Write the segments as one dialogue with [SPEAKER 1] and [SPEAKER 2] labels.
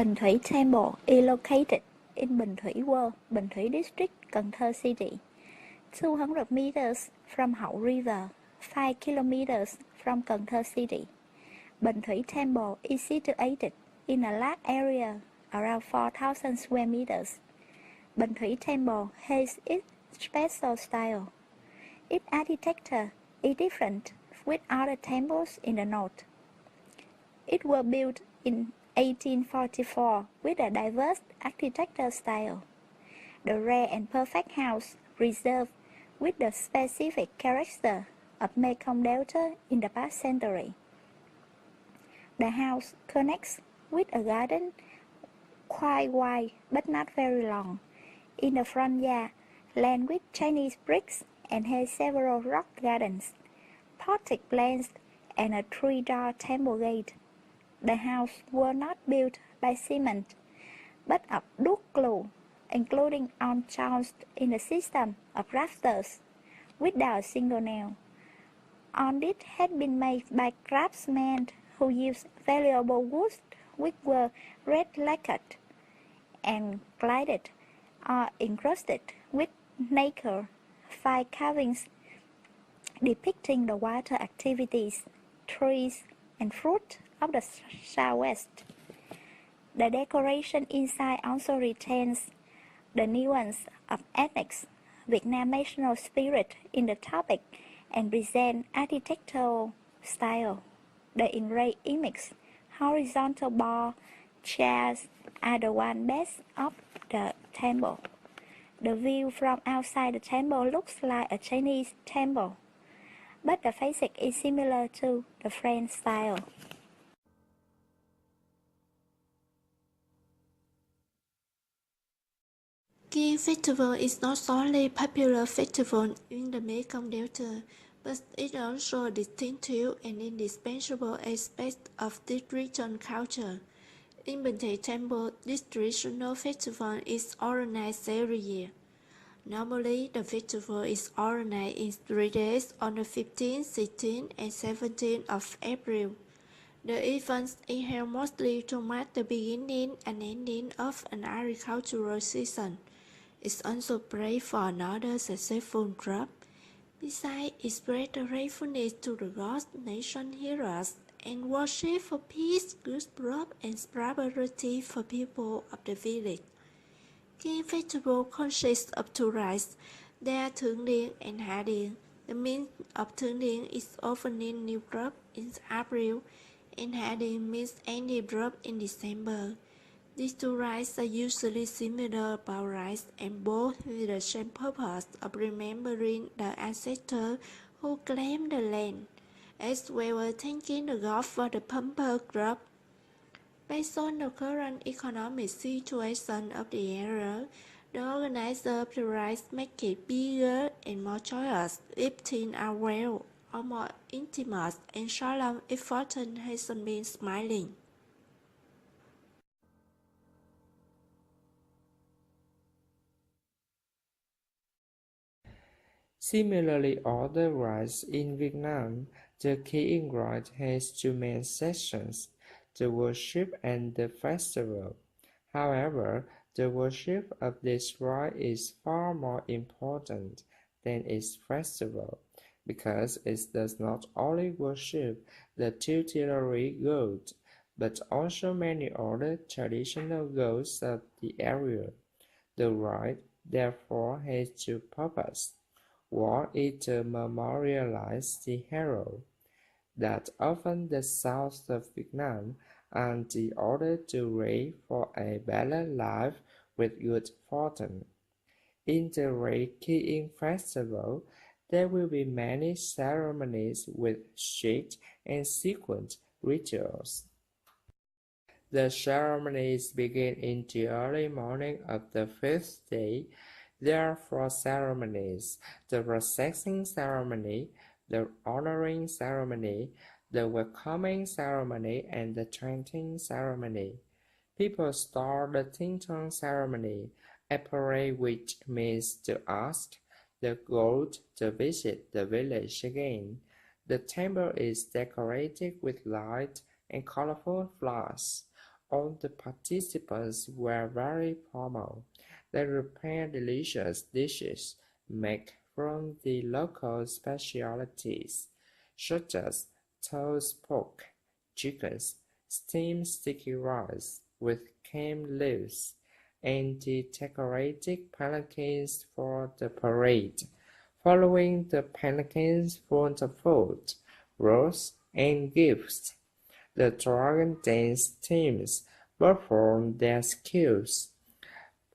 [SPEAKER 1] Bình Thủy Temple is located in Bình Thủy World, Bình Thủy District, Cần Thơ City, 200 meters from Hậu River, 5 kilometers from Cần Thơ City. Bình Thủy Temple is situated in a large area around 4,000 square meters. Bình Thủy Temple has its special style. Its architecture is different with other temples in the north. It was built in 1844 with a diverse architectural style. The rare and perfect house preserved with the specific character of Mekong Delta in the past century. The house connects with a garden quite wide but not very long. In the front yard, land with Chinese bricks and has several rock gardens, potted plants, and a three-door temple gate. The house was not built by cement, but of wood glue, including on joints in the system of rafters, without a single nail. All this had been made by craftsmen who used valuable woods which were red lacquered and gilded or encrusted with nacre, fine carvings depicting the water activities, trees, and fruit of the southwest. The decoration inside also retains the nuance of ethnic Vietnam national spirit in the topic and present architectural style. The engraved image, horizontal bar, chairs are the one best of the temple. The view from outside the temple looks like a Chinese temple, but the facade is similar to the French style.
[SPEAKER 2] King Festival is not only a popular festival in the Mekong Delta, but it is also a distinctive and indispensable aspect of this region's culture. In Bình Thủy Temple, this traditional festival is organized every year. Normally, the festival is organized in 3 days on the 15th, 16th, and 17th of April. The event is held mostly to mark the beginning and ending of an agricultural season. It also prays for another successful crop. Besides, it spreads the gratefulness to the gods, nation heroes, and worship for peace, good growth, and prosperity for people of the village. King Festival consists of two rites. They are Thượng Điền and Hạ Điền. The meaning of Thượng Điền is opening new crop in April, and Hạ Điền means ending crop in December. These two rites are usually similar about rites and both with the same purpose of remembering the ancestors who claimed the land, as well as thanking the gods for the bumper crop. Based on the current economic situation of the era, the organizer of the rites make it bigger and more joyous if things are well, or more intimate and solemn if fortune hasn't been smiling.
[SPEAKER 3] Similarly, other rites in Vietnam, the keying rite has two main sections, the worship and the festival. However, the worship of this rite is far more important than its festival, because it does not only worship the tutelary god, but also many other traditional gods of the area. The rite, therefore, has two purposes. One is to memorialize the hero that often the south of Vietnam, and the other to pray for a better life with good fortune. In the Keying Festival, there will be many ceremonies with strict and sequent rituals. The ceremonies begin in the early morning of the fifth day. There are 4 ceremonies: the processing ceremony, the honoring ceremony, the welcoming ceremony, and the chanting ceremony. People start the Ting Tong ceremony, a parade which means to ask the god to visit the village again. The temple is decorated with light and colorful flowers. All the participants were very formal. They prepared delicious dishes made from the local specialties, such as toast pork, chickens, steamed sticky rice with cane leaves, and the decorated palanquins for the parade. Following the palanquins for the food, roast, and gifts, the dragon dance teams performed their skills,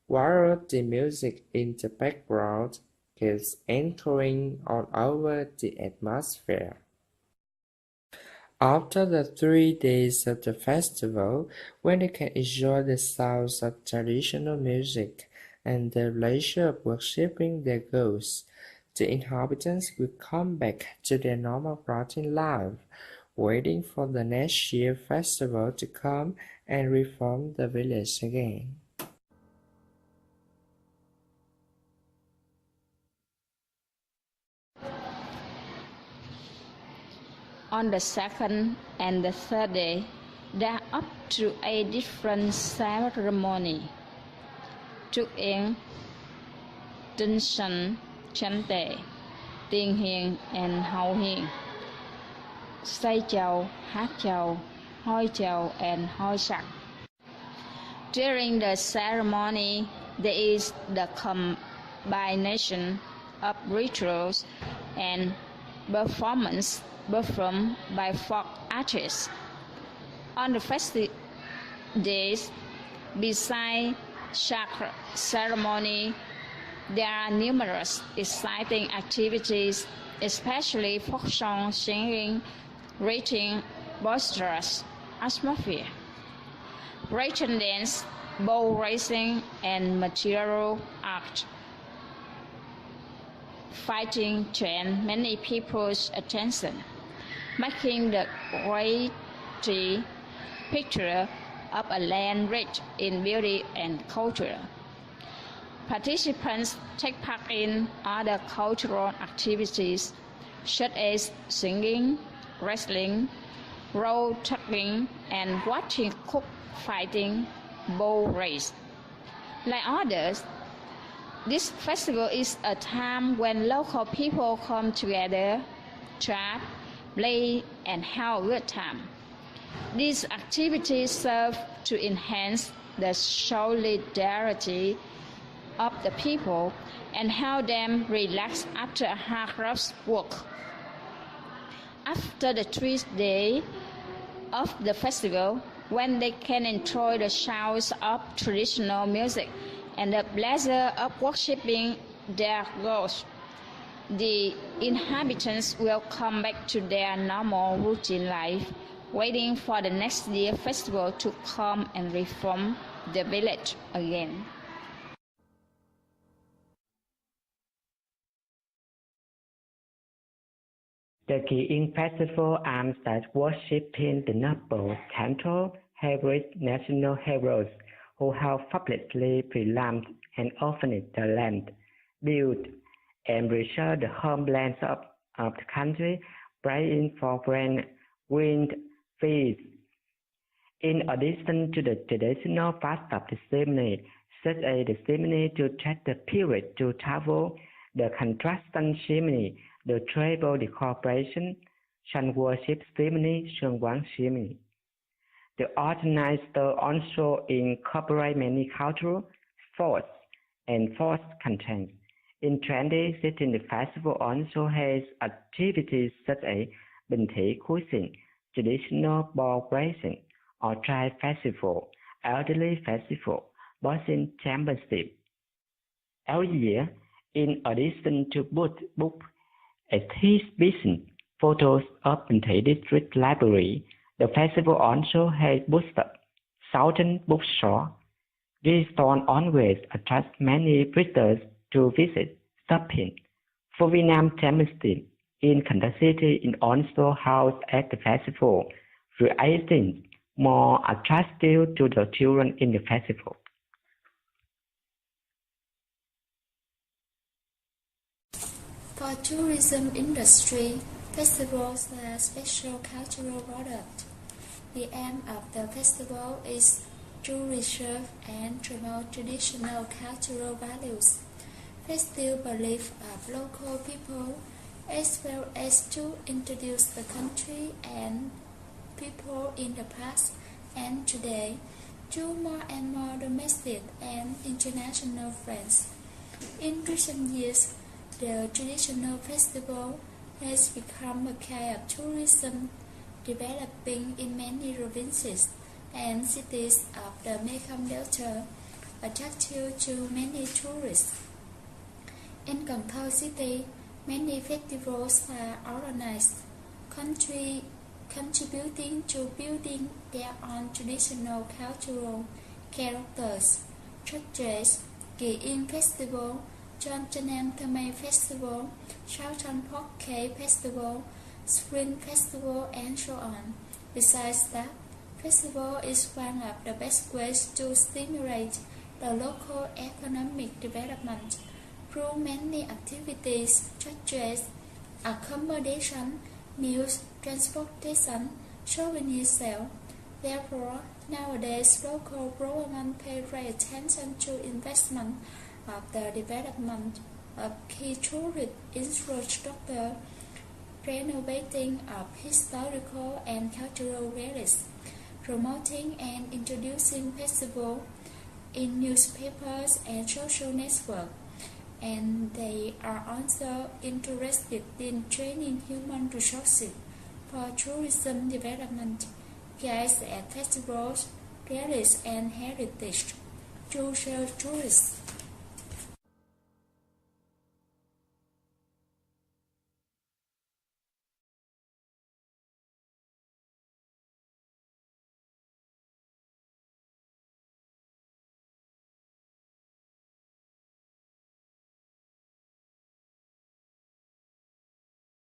[SPEAKER 3] while the music in the background keeps echoing all over the atmosphere. After the 3 days of the festival, when they can enjoy the sounds of traditional music and the pleasure of worshipping their gods, the inhabitants will come back to their normal routine life, waiting for the next year's festival to come and reform the village again.
[SPEAKER 4] On the second and the third day, there are up to 8 different ceremonies. Chúc Yến, Tinh Sanh, Chánh Tề, Tiên Hiền and Hậu Hiền, Say Chầu, Hát Chầu, Hoi Chầu and Hoi Sặc. During the ceremony, there is the combination of rituals and performance performed by folk artists. On the festive days, besides sacred ceremony, there are numerous exciting activities, especially folk song singing, reaching boisterous atmosphere, Russian dance, bow racing, and material art. Fighting trained many people's attention, making the great picture of a land rich in beauty and culture. Participants take part in other cultural activities such as singing, wrestling, road trucking, and watching cook fighting, bow race. Like others, this festival is a time when local people come together, chat, play, and have a good time. These activities serve to enhance the solidarity of the people and help them relax after a hard work. After the 3 days of the festival, when they can enjoy the sounds of traditional music and the pleasure of worshipping their gods, the inhabitants will come back to their normal routine life, waiting for the next year's festival to come and reform the village again.
[SPEAKER 5] The Key Festival aims at worshipping the noble, gentle, heroic national heroes who have publicly proclaimed and orphaned the land, built and restored the homelands of the country, praying for rain, wind, peace. In addition to the traditional fast of the ceremony, such as the ceremony to track the period to travel, the construction ceremony, the tribal decoration, sun worship ceremony, Xuân Quán ceremony. The organizer also incorporate many cultural, sports, and folk content. In 2016, the festival also has activities such as Bình Thị Cruising, traditional ball racing, or tribe festival, elderly festival, boxing championship. Every year, in addition to book exhibition photos of Bình Thị District Library, the festival also has boosted Southern Bookstore. This store always attracts many visitors to visit shopping. For Vietnam Championship in Kansas City is also held at the festival, creating more attractive to the children in the festival.
[SPEAKER 2] For tourism industry, festivals are a special cultural product. The aim of the festival is
[SPEAKER 6] to preserve and promote traditional cultural values, festive beliefs of local people, as well as to introduce the country and people in the past and today to more and more domestic and international friends. In recent years, the traditional festival has become a kind of tourism developing in many provinces and cities of the Mekong Delta, attractive to many tourists. In Cần Thơ City, many festivals are organized, contributing to building their own traditional cultural characters, such as Kỳ Yên Festival, John Chanam Thame Festival, Southern Pork Cake Festival, Spring Festival, and so on. Besides that, festival is one of the best ways to stimulate the local economic development through many activities such as accommodation, meals, transportation, souvenir sale. Therefore, nowadays local government pay great attention to investment of the development of key tourist infrastructure, renovating of historical and cultural relics, promoting and introducing festivals in newspapers and social networks, and they are also interested in training human resources for tourism development, guides at festivals, rallies, and heritage to show tourists